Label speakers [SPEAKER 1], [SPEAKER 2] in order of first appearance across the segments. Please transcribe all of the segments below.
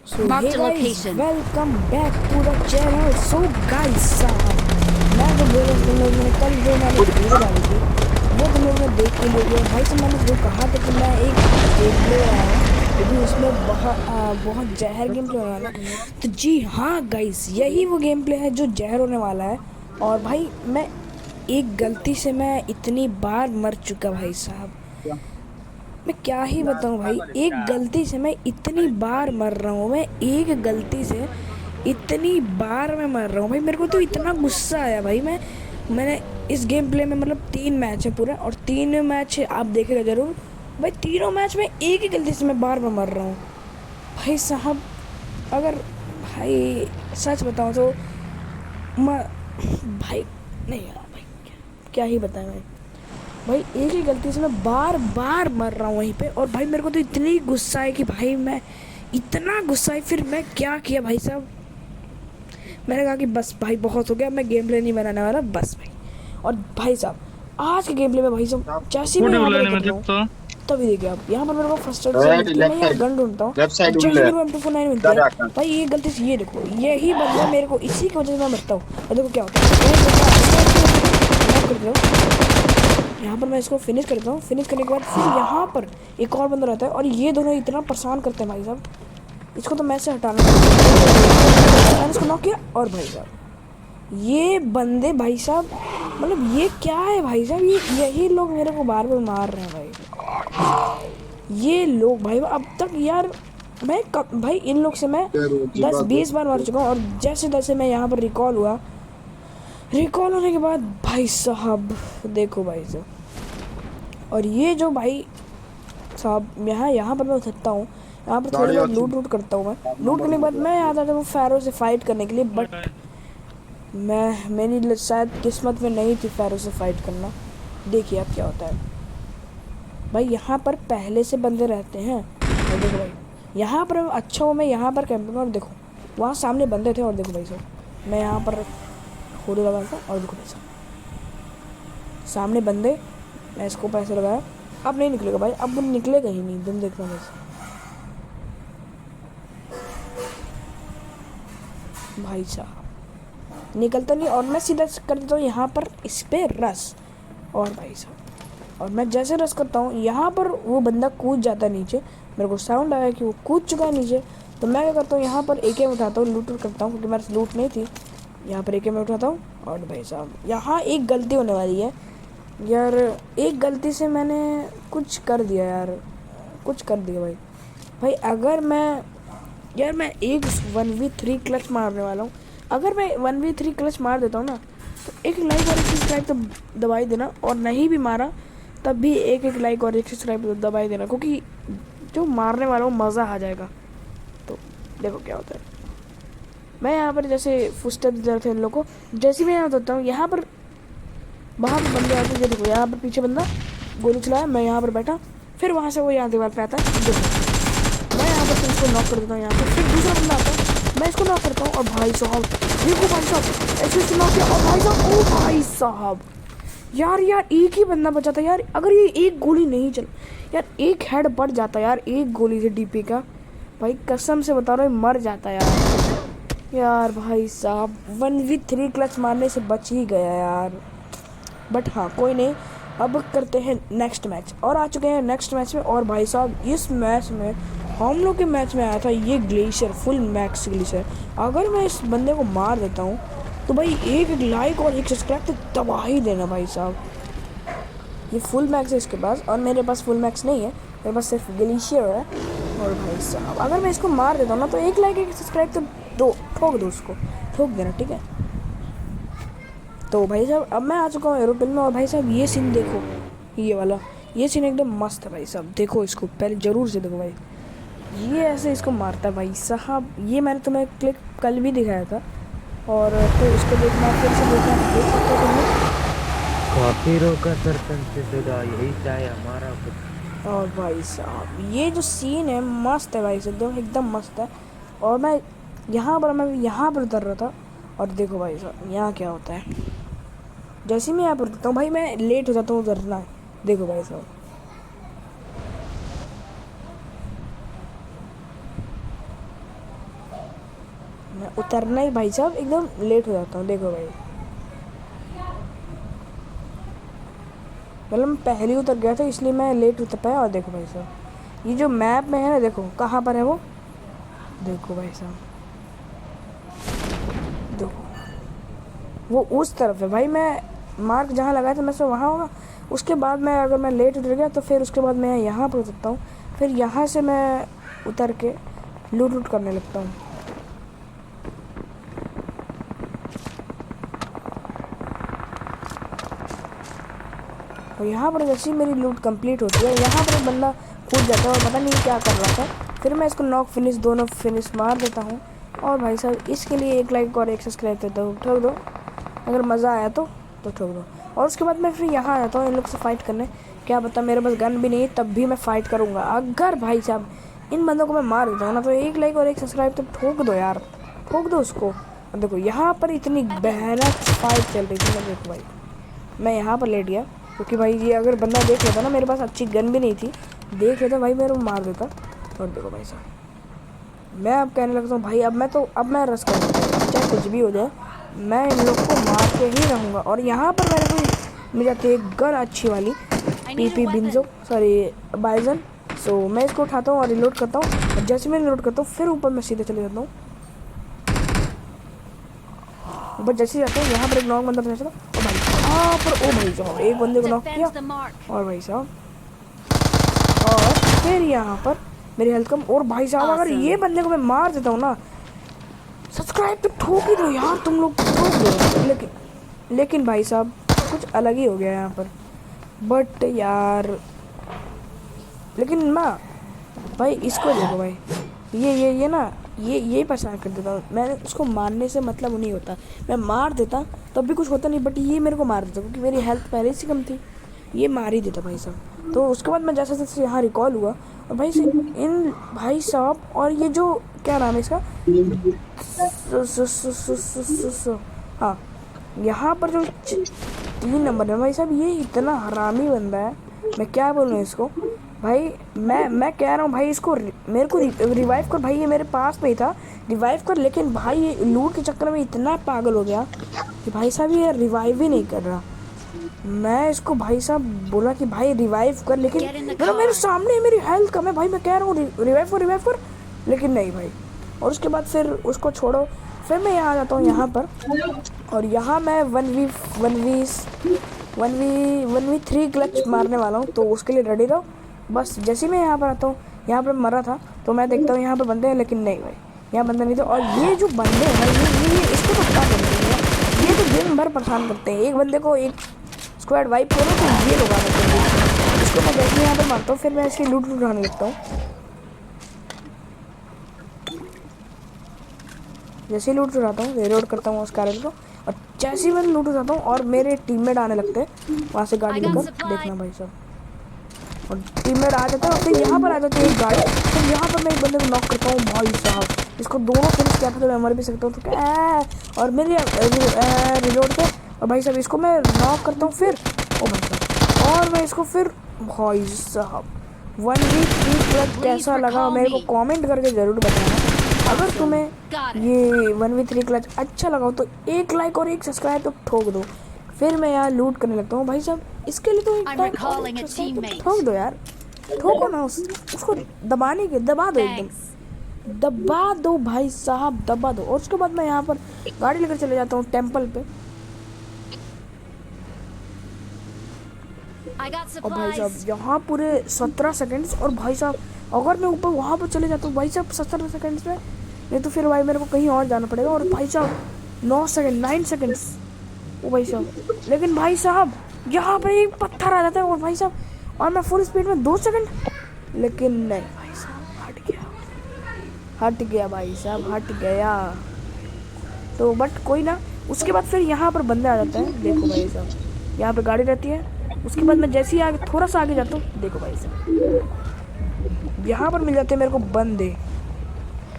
[SPEAKER 1] So
[SPEAKER 2] Marked
[SPEAKER 1] hey
[SPEAKER 2] a
[SPEAKER 1] guys,
[SPEAKER 2] location.
[SPEAKER 1] welcome back to the channel. So guys, मैं तो बोल रहा हूँ तुम लोग मैंने कल जो मैंने वीडियो डाली थी वो तुम लोग ने देख के लिए और भाई से मैंने जो कहा था कि मैं एक गेम प्ले आया क्योंकि उसमें बहुत जहर गेम प्ले होने वाला है। तो जी हाँ गाइस, यही वो गेम प्ले है जो जहर होने वाला है। और भाई मैं एक गलती से मैं इतनी बार मर चुका भाई साहब, मैं क्या ही बताऊं भाई। एक गलती से मैं इतनी बार मर रहा हूँ, मैं एक गलती से इतनी बार मैं मर रहा हूँ भाई। मेरे को तो इतना गुस्सा आया भाई। मैंने इस गेम प्ले में मतलब 3 मैच है पूरा, और 3 मैच आप देखेगा ज़रूर भाई। तीनों मैच में एक ही गलती से मैं बार बार मर रहा हूँ भाई साहब। अगर भाई सच बताऊँ तो मैं भाई नहीं यार भाई, क्या ही बताएं भाई। भाई एक ही गलती से मैं बार बार मर रहा हूँ वहीं पे। और भाई मेरे को तो इतनी गुस्सा है कि भाई मैं इतना गुस्सा है, फिर मैं क्या किया भाई साहब। मैंने कहा कि बस भाई बहुत हो गया, मैं गेम प्ले नहीं बनाने वाला बस भाई। और भाई साहब आज के गेम प्ले में भाई साहब जैसे ही मैं
[SPEAKER 3] कोठी
[SPEAKER 1] यहाँ पर
[SPEAKER 3] बोलने में
[SPEAKER 1] उतर रहा हूँ
[SPEAKER 3] तो
[SPEAKER 1] तभी देखिए आप, यहाँ पर मेरे को फर्स्ट एड से
[SPEAKER 4] राइट
[SPEAKER 1] मिलती है, मैं
[SPEAKER 4] लेफ्ट
[SPEAKER 1] यहाँ
[SPEAKER 4] साइड
[SPEAKER 1] गन ढूंढता हूँ।
[SPEAKER 4] लेफ्ट
[SPEAKER 1] और
[SPEAKER 4] साइड
[SPEAKER 1] जैसे
[SPEAKER 4] उल्ले
[SPEAKER 1] मेरे को M249 मिलती है
[SPEAKER 4] दादा का
[SPEAKER 1] भाई, ये गलती से ये देखो, यही बंदा मेरे को इसी की वजह से मैं मरता हूँ। और देखो क्या होता है, यहाँ पर मैं इसको फिनिश करता हूँ। फिनिश करने के बाद फिर यहाँ पर एक और बंदा रहता है और ये दोनों इतना परेशान करते हैं भाई साहब। इसको तो मैं से हटाना मैंने इसको नॉक किया। और भाई साहब ये बंदे भाई साहब, मतलब ये क्या है भाई साहब, ये यही लोग मेरे को बार बार मार रहे हैं भाई। ये लोग भाई अब तक यार मैं भाई इन लोग से मैं 10-20 बार मार चुका हूँ। और जैसे तैसे मैं यहाँ पर रिकॉल हुआ, रिकॉल होने के बाद भाई साहब देखो भाई साहब। और ये जो भाई साहब यहाँ पर मैं उतरता हूँ, यहाँ पर थोड़ी बहुत लूट करता हूँ। मैं लूट करने के बाद मैं आता था वो फैरो से फाइट करने के लिए, बट मेरी शायद किस्मत में नहीं थी फैरो से फाइट करना। देखिए अब क्या होता है भाई, यहाँ पर पहले से बंदे रहते हैं। और देखो भाई यहाँ पर अच्छा हो, मैं यहाँ पर कैंपिंग, और देखो वहाँ सामने बंदे थे। और देखो भाई साहब मैं यहाँ पर होड़ी लगा था, और देखो भाई साहब सामने बंदे, मैं इसको पैसे लगाया। अब नहीं निकलेगा भाई, अब वो निकलेगा ही नहीं, तुम देखना वैसे भाई साहब निकलता नहीं। और मैं सीधा कर देता हूँ यहाँ पर इस पर रस। और भाई साहब और मैं जैसे रस करता हूँ यहाँ पर वो बंदा कूद जाता है नीचे, मेरे को साउंड आया कि वो कूद चुका है नीचे। तो मैं क्या करता हूँ यहाँ पर AK उठाता हूँ, लूट करता हूँ क्योंकि मेरे से लूट नहीं थी। यहाँ पर AK में उठाता हूँ। और भाई साहब यहाँ एक गलती होने वाली है यार, एक गलती से मैंने कुछ कर दिया यार, कुछ कर दिया भाई। भाई अगर मैं एक 1v3 क्लच मारने वाला हूँ, अगर मैं 1v3 क्लच मार देता हूँ ना तो एक लाइक और एक सब्सक्राइब तो दबाई देना, और नहीं भी मारा तब भी एक लाइक और एक सब्सक्राइब दबाई देना, क्योंकि जो मारने वाला हूँ मज़ा आ जाएगा। तो देखो क्या होता है, मैं यहाँ पर जैसे फुटस्टेप दे थे इन लोगों को, जैसे मैं यहाँ उतरता हूँ यहाँ पर बाहर बंदे आते हैं। देखो यहाँ पर पीछे बंदा गोली चलाया, मैं यहाँ पर बैठा, फिर वहाँ से वो यहाँ दीवार पे आता है। देखो मैं यहाँ पर इसको नॉक कर देता हूँ, यहाँ पर फिर दूसरा बंदा आता है, मैं इसको नॉक करता हूँ। और भाई साहब देखो भाई साहब ऐसे नॉक किया। और भाई साहब ओ भाई साहब यार एक ही बंदा बचा था यार, अगर ये एक गोली नहीं चल यार, एक हेड बढ़ जाता यार एक गोली से DP का, भाई कसम से बता रहा हूँ मर जाता यार भाई साहब 1v3 क्लच मारने से बच ही गया यार। बट हाँ कोई नहीं, अब करते हैं नेक्स्ट मैच। और आ चुके हैं नेक्स्ट मैच में। और भाई साहब इस मैच में हम लोग के मैच में आया था ये ग्लेशियर, फुल मैक्स ग्लेशियर। अगर मैं इस बंदे को मार देता हूँ तो भाई एक लाइक और एक सब्सक्राइब तो दबा ही देना भाई साहब। ये फुल मैक्स है इसके पास, और मेरे पास फुल मैक्स नहीं है, मेरे पास सिर्फ ग्लेशियर है। और भाई साहब अगर मैं इसको मार देता हूँ ना तो एक लाइक एक सब्सक्राइब तो ठोक दो, उसको ठोक देना, ठीक है। तो भाई साहब अब मैं आ चुका हूँ एरोप्लेन में। और भाई साहब ये सीन देखो, ये वाला ये सीन एकदम मस्त है भाई साहब। देखो इसको पहले ज़रूर से देखो भाई, ये ऐसे इसको मारता है भाई साहब। ये मैंने तुम्हें क्लिप कल भी दिखाया था, और तो इसको देखना फिर से देखना, देख सकते हो तुम।
[SPEAKER 5] काफिरों का सरपंच से जुदा यही चाहे हमारा कुछ।
[SPEAKER 1] और भाई साहब ये जो सीन है मस्त है भाई साहब, एकदम मस्त है। और मैं यहाँ पर उतर रहा था, और देखो भाई साहब यहाँ क्या होता है, जैसे ही मैं यहाँ पर उतरता हूँ भाई मैं लेट हो जाता हूँ उतरना। देखो भाई साहब मैं उतरना ही भाई साहब एकदम लेट हो जाता हूँ। देखो भाई, मतलब मैं पहले उतर गया था इसलिए मैं लेट उतर पाया। और देखो भाई साहब, ये जो मैप में है ना, देखो कहाँ पर है वो, देखो भाई साहब, देखो वो उस तरफ है भाई। मैं मार्क जहाँ लगाया था मैं से वहाँ होगा। उसके बाद मैं, अगर मैं लेट उतर गया तो फिर उसके बाद मैं यहाँ पर उतरता हूँ, फिर यहाँ से मैं उतर के लूट लूट करने लगता हूँ। और यहाँ पर जैसे ही मेरी लूट कंप्लीट होती है, यहाँ पर एक बंदा कूद जाता है और पता नहीं क्या कर रहा था। फिर मैं इसको नॉक फिनिश, दोनों फिनिश मार देता हूँ। और भाई साहब इसके लिए एक लाइक और एक सब्सक्राइब देता हूँ, ठोक दो अगर मज़ा आया तो ठोक दो। और उसके बाद मैं फिर यहाँ आ जाता हूँ इन लोग से फाइट करने। क्या पता मेरे पास गन भी नहीं, तब भी मैं फाइट करूँगा। अगर भाई साहब इन बंदों को मैं मार देता हूँ ना, तो एक लाइक और एक सब्सक्राइब तो ठोक दो यार, ठोक दो उसको। और देखो यहाँ पर इतनी भयानक फाइट चल रही थी। मैं देखो भाई, मैं यहाँ पर लेट गया क्योंकि भाई ये अगर बंदा देख लेता ना, मेरे पास अच्छी गन भी नहीं थी, देख लेता भाई मेरे को मार देता। और देखो भाई साहब, मैं अब कहने लगता हूँ भाई, अब मैं रस करूँगा, चाहे कुछ भी हो जाए, मैं इन लोग को मार के ही रहूँगा। और यहाँ पर मेरे को मिल जाती है एक गन अच्छी वाली, पीपी बिंजो, सॉरी बाइजन। सो मैं इसको उठाता हूँ और रिलोड करता हूँ। और जैसे मैं रिलोड करता हूँ फिर ऊपर मैं सीधे चले जाता हूँ। ऊपर जैसे जाता हूँ यहाँ पर एक नॉक बंदा पहुँचा था। ओ भाई यहाँ पर, ओ भाई साहब एक बंदे को नॉक किया। और भाई साहब, और फिर यहाँ पर मेरी हेल्थ कम। और भाई साहब अगर ये बंदे को मैं मार देता हूँ ना, सब्सक्राइब तो ठोक ही दो यार, तुम लोग ठोक दो। लेकिन भाई साहब कुछ अलग ही हो गया यहाँ पर। बट यार, लेकिन ना भाई इसको देखो भाई, ये ना ये परेशान कर देता हूँ। मैंने उसको मारने से मतलब नहीं होता, मैं मार देता तब भी कुछ होता नहीं, बट ये मेरे को मार देता क्योंकि मेरी हेल्थ पहले से कम थी, ये मार ही देता भाई साहब। तो उसके बाद मैं जैसे जैसे यहाँ रिकॉल हुआ, और भाई से इन भाई साहब, और ये जो क्या नाम है इसका, हाँ यहाँ पर जो 3 नंबर है भाई साहब, ये इतना हरामी बंदा है, मैं क्या बोलूँ इसको भाई। मैं कह रहा हूँ भाई, इसको मेरे को रिवाइव कर भाई, ये मेरे पास में ही था, रिवाइव कर। लेकिन भाई ये लूट के चक्कर में इतना पागल हो गया कि भाई साहब ये रिवाइव ही नहीं कर रहा। मैं इसको भाई साहब बोला कि भाई रिवाइव कर, लेकिन मेरे सामने मेरी हेल्थ कम है भाई, मैं कह रहा हूँ रिवाइव कर, लेकिन नहीं भाई। और उसके बाद फिर उसको छोड़ो, फिर मैं यहाँ आ जाता हूँ यहाँ पर। और यहाँ मैं 1v3 क्लच मारने वाला हूँ, तो उसके लिए रेडी रहो। बस जैसे ही मैं यहाँ पर आता हूँ, यहाँ पर मरा था तो मैं देखता हूँ यहाँ पर बंदे हैं, लेकिन नहीं भाई यहाँ बंदे नहीं थे। और ये जो बंदे हैं ये इसको तो पता नहीं है, ये तो दिन भर परेशान करते हैं। एक बंदे को एक स्क्वाड वाइप करो तो ये लोग आ जाते हैं। इसको मैं जैसे यहाँ पर मारता हूँ, फिर मैं इसकी लूट उठाने लगता हूँ। जैसे ही लूट उठाता हूँ, रिलोड करता हूँ उस कैरेट को, और जैसे ही मैं लूट उठाता हूँ और मेरे टीममेट आने लगते हैं वहाँ से गाड़ी लेकर, देखना भाई साहब, और टीममेट आ जाता है और फिर यहाँ पर आ जाती है एक गाड़ी। फिर यहाँ पर मैं एक बंदे को नॉक करता हूँ भाई साहब, इसको दोनों फिनिश किया था तो मैं मर भी सकता हूँ, तो क्या और मेरे रिलोड पे। और भाई साहब इसको मैं नॉक करता हूँ फिर, ओ भाई साहब, और मैं इसको फिर भाई साहब 1v3 क्लच कैसा लगा मेरे को कमेंट करके ज़रूर बताना। अगर तुम्हें ये 1v3 क्लच अच्छा लगा हो तो एक लाइक और एक सब्सक्राइब तो ठोक दो। फिर मैं यहाँ लूट करने लगता हूँ भाई साहब, इसके लिए तो एक लाइक और एक सब्सक्राइब तो ठोक दो यार, ठोको ना उसको दबा दो, एकदम दबा दो भाई साहब, दबा दो। और उसके बाद मैं यहाँ पर गाड़ी लेकर चले जाता हूँ टेम्पल पे। और भाई साहब यहाँ पूरे 17 सेकंड्स, और भाई साहब अगर मैं ऊपर वहाँ पर चले जाता हूँ भाई साहब 17 सेकंड्स में, नहीं तो फिर भाई मेरे को कहीं और जाना पड़ेगा। और भाई साहब 9 सेकंड्स, ओ भाई साहब, लेकिन भाई साहब यहाँ पर एक पत्थर आ जाता है, और भाई साहब और मैं फुल स्पीड में 2 सेकंड, लेकिन नहीं भाई साहब हट गया भाई साहब, हट गया। तो बट कोई ना, उसके बाद फिर यहाँ पर बंदे आ जाते हैं, देखो भाई साहब यहाँ पर गाड़ी रहती है। उसके बाद मैं जैसे ही आगे थोड़ा सा आगे जाता हूँ, देखो भाई साहब यहाँ पर मिल जाते हैं मेरे को बंदे।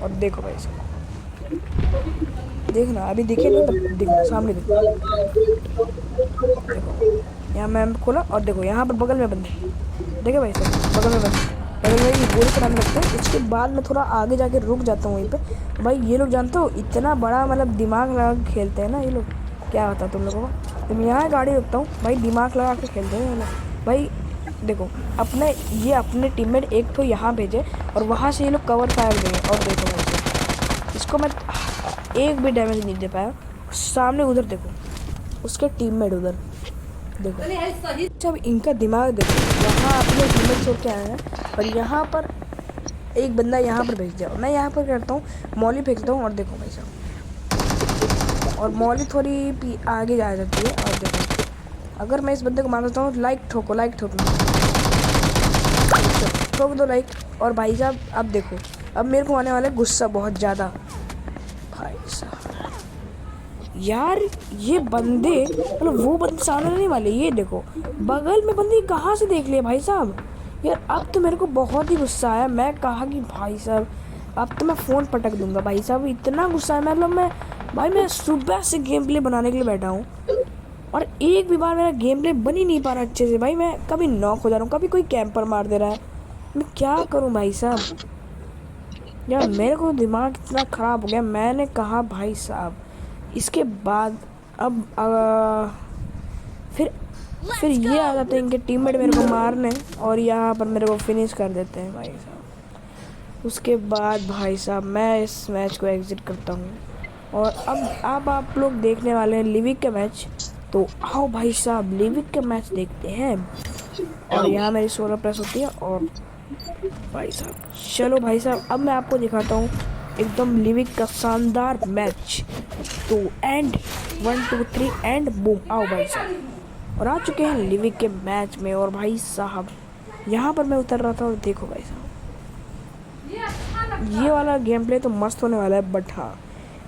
[SPEAKER 1] और देखो भाई साहब, देखना अभी दिखे नहीं, देखो सामने देखो यहाँ मैं खोला, और देखो यहाँ पर बगल में बंदे, देखे भाई साहब बगल में बंदे, और भाई ये गोली चलाने लगते हैं। उसके बाद मैं थोड़ा आगे जाके रुक जाता हूँ वहीं पे। भाई ये लोग जानते हो इतना बड़ा मतलब दिमाग लगा के खेलते हैं ना ये लोग, क्या होता है तुम लोगों को। तो मैं यहाँ गाड़ी रुकता हूँ भाई, दिमाग लगा के खेलते हैं ये लोग। भाई देखो अपने टीममेट एक तो यहाँ भेजे और वहाँ से ये लोग कवर फायर देंगे। और देखो भाई इसको मैं एक भी डैमेज नहीं दे पाया। सामने उधर देखो उसके टीममेट उधर देखो, जब इनका दिमाग देखो, वहाँ अपने टीममेट छोड़ के आए हैं और यहाँ पर एक बंदा यहाँ पर भेज दिया। मैं यहाँ पर करता हूँ मौली फेंकता हूँ और देखो भाई साहब, और मौली थोड़ी आगे जा जाती है। और देखो अगर मैं इस बंदे को मार देता हूँ, लाइक ठोको ठोक दो लाइक। और भाई साहब अब देखो, अब मेरे को आने वाला है गुस्सा बहुत ज़्यादा। भाई साहब यार ये बंदे मतलब वो बंदे सामने नहीं वाले, ये देखो बगल में बंदे कहाँ से देख लिए भाई साहब। यार अब तो मेरे को बहुत ही गुस्सा आया। मैं कहा कि भाई साहब अब तो मैं फ़ोन पटक दूंगा। भाई साहब इतना गुस्सा है, मतलब मैं सुबह से गेम प्ले बनाने के लिए बैठा हूँ और एक भी बार मेरा गेम प्ले बन ही नहीं पा रहा अच्छे से। भाई मैं कभी नॉक हो जा रहा हूँ, कभी कोई कैंपर मार दे रहा है, मैं क्या करूँ भाई साहब। यार मेरे को दिमाग इतना ख़राब हो गया। मैंने कहा भाई साहब इसके बाद अब फिर ये आ जाते हैं इनके टीममेट मेरे को मारने और यहाँ पर मेरे को फिनिश कर देते हैं भाई साहब। उसके बाद भाई साहब मैं इस मैच को एग्जिट करता हूँ। और अब आप लोग देखने वाले हैं लिविक के मैच, तो आओ भाई साहब लिविक के मैच देखते हैं। और यहाँ मेरी 16 प्लस होती है। और भाई साहब चलो भाई साहब अब मैं आपको दिखाता हूँ एकदम लिविक का शानदार मैच। तो एंड 1 2 3 एंड बूम। आओ भाई साहब और आ चुके हैं लिविक के मैच में। और भाई साहब यहाँ पर मैं उतर रहा था और देखो भाई साहब ये वाला गेम प्ले तो मस्त होने वाला है। बट हाँ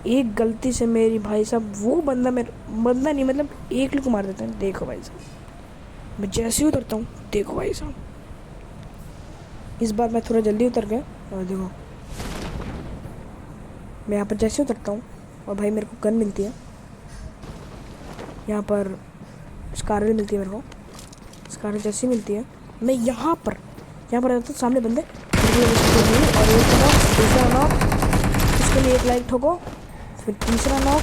[SPEAKER 1] एक गलती से मेरी भाई साहब वो बंदा नहीं मतलब एक लोग मार देते हैं। देखो भाई साहब मैं जैसे ही उतरता हूँ, देखो भाई साहब इस बार मैं थोड़ा जल्दी उतर गया। और देखो मैं यहाँ पर जैसे उतरता हूँ और भाई मेरे को गन मिलती है, यहाँ पर स्कारल मिलती है मेरे को। स्कारल जैसी मिलती है मैं यहाँ पर आता हूँ, सामने बंदे और एक नॉक, दूसरा नॉक, इसके लिए एक लाइक ठोको, फिर तीसरा नॉक।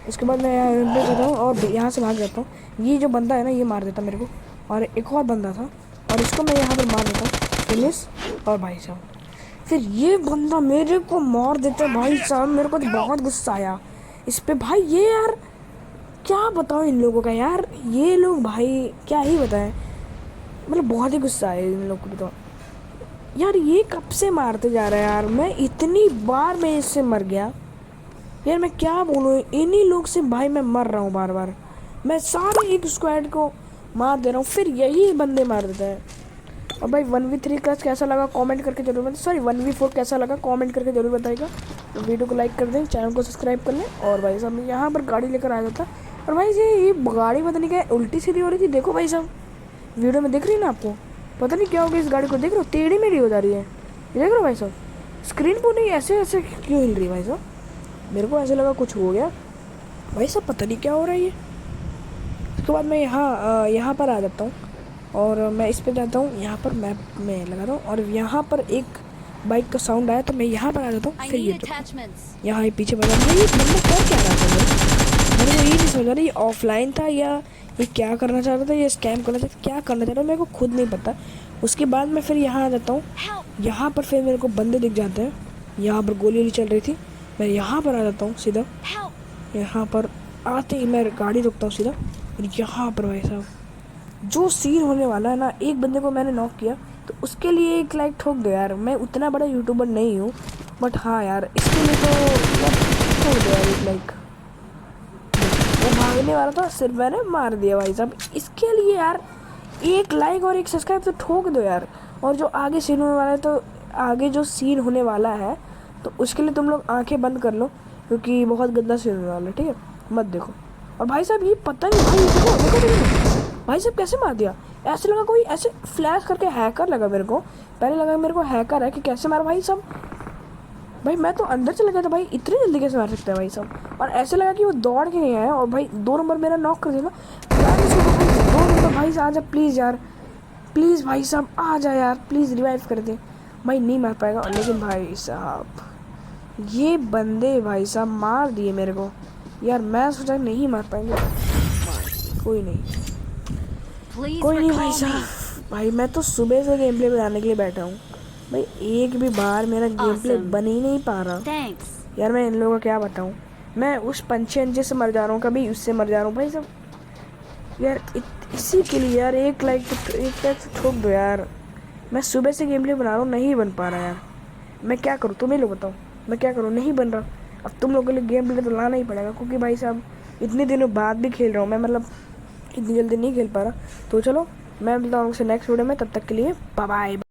[SPEAKER 1] उसके बाद मैं यहाँ करता हूँ और यहाँ से भाग जाता हूँ। ये जो बंदा है ना ये मार देता मेरे को, और एक और बंदा था और इसको मैं यहाँ पर मार देता हूँ फिनिश। और भाई साहब फिर ये बंदा मेरे को मार देता है। भाई साहब मेरे को तो बहुत गुस्सा आया इस पे। भाई ये यार क्या बताऊँ इन लोगों का, यार ये लोग भाई क्या ही बताएं, मतलब बहुत ही गुस्सा आया इन लोगों को। तो यार ये कब से मारते जा रहा है यार, मैं इतनी बार मैं इससे मर गया यार, मैं क्या बोलूँ इन्हीं लोग से। भाई मैं मर रहा हूँ बार बार, मैं सारे एक स्क्वाड को मार दे रहा हूँ फिर यही बंदे मार देते हैं। और भाई 1v3 क्लच कैसा लगा कमेंट करके जरूर बताइए, सॉरी 1v4 कैसा लगा कमेंट करके जरूर बताइएगा। तो वीडियो को लाइक कर दें, चैनल को सब्सक्राइब कर लें। और भाई साहब मैं यहाँ पर गाड़ी लेकर आ जाता। और भाई ये गाड़ी पता नहीं क्या उल्टी सीधी हो रही थी, देखो भाई साहब वीडियो में दिख रही है ना आपको, पता नहीं क्या हो गया इस गाड़ी को, देख रहे हो टेढ़ी मेढ़ी हो जा रही है, देख रहे हो भाई साहब स्क्रीन पर नहीं ऐसे क्यों हिल रही है भाई साहब। मेरे को ऐसे लगा कुछ हो गया भाई साहब, पता नहीं क्या हो रहा है ये। उसके बाद मैं यहाँ पर आ जाता हूँ और मैं इस पे जाता हूँ, यहाँ पर मैप में लगाता हूँ और यहाँ पर एक बाइक का साउंड आया तो मैं यहाँ पर आ जाता हूँ। फिर ये यहाँ ये पीछे बजा रहा है, ये बंदा कर क्या रहा था मेरे को ये नहीं समझ आ रहा, ये ऑफलाइन था या ये क्या करना चाह रहा था, ये स्कैम करना चाहता था, क्या करना चाह रहा था मेरे को खुद नहीं पता। उसके बाद मैं फिर यहाँ आ जाता हूँ, यहाँ पर फिर मेरे को बंदे दिख जाते हैं, यहाँ पर गोली चल रही थी, मैं यहाँ पर आ जाता हूँ सीधा। यहाँ पर आते ही मैं गाड़ी रुकता हूँ सीधा और यहाँ पर भाई साहब जो सीन होने वाला है ना, एक बंदे को मैंने नॉक किया तो उसके लिए एक लाइक ठोक दो यार। मैं उतना बड़ा यूट्यूबर नहीं हूँ बट हाँ यार इसके लिए तो यार ठोक दो यार एक लाइक। वो भागने वाला था सिर्फ मैंने मार दिया भाई साहब, इसके लिए यार एक लाइक और एक सब्सक्राइब तो ठोक दो यार। और जो आगे सीन होने वाला है तो आगे जो सीन होने वाला है तो उसके लिए तुम लोग आंखें बंद कर लो क्योंकि बहुत गंदा सीन होने वाला है, ठीक है मत देखो। और भाई साहब ये पता नहीं भाई देखो भाई साहब कैसे मार दिया, ऐसे लगा कोई ऐसे फ्लैश करके हैकर लगा मेरे को, पहले लगा मेरे को हैकर है कि कैसे मार भाई साहब। भाई मैं तो अंदर चला गया था भाई, इतनी जल्दी कैसे मार सकता है भाई साहब। और ऐसे लगा कि वो दौड़ के नहीं आया और भाई 2 नंबर मेरा नॉक कर देना। 2 नंबर भाई आजा प्लीज़ यार, प्लीज़ भाई साहब आ जा यार, प्लीज़ रिवाइव कर दे। भाई नहीं मार पाएगा, लेकिन भाई साहब ये बंदे भाई साहब मार दिए मेरे को यार। मैं सोचा नहीं मार पाएंगे, कोई नहीं
[SPEAKER 2] Please
[SPEAKER 1] कोई नहीं भाई
[SPEAKER 2] recall me.
[SPEAKER 1] साहब। भाई मैं तो सुबह से गेम प्ले बनाने के लिए बैठा हूँ भाई, एक भी बार मेरा गेम प्ले
[SPEAKER 2] Awesome.
[SPEAKER 1] बन ही नहीं पा रहा
[SPEAKER 2] Thanks.
[SPEAKER 1] यार। मैं इन लोगों को क्या बताऊँ, मैं उस पंछी अंजे से मर जा रहा हूँ, कभी उससे मर जा रहा हूँ भाई साहब यार। इसी के लिए यार एक लाइक तो ठोक दो यार। मैं सुबह से गेम प्ले बना रहा हूँ, नहीं बन पा रहा यार। मैं क्या करूँ, तुम ही लोग बताओ मैं क्या करूँ, नहीं बन रहा। अब तुम लोगों के लिए गेम प्ले तो लाना ही पड़ेगा, क्योंकि भाई साहब इतने दिनों बाद भी खेल रहा हूँ मैं, मतलब इतनी जल्दी नहीं खेल पा रहा। तो चलो मैं मिलता हूँ आपसे नेक्स्ट वीडियो में, तब तक के लिए बाय बाय।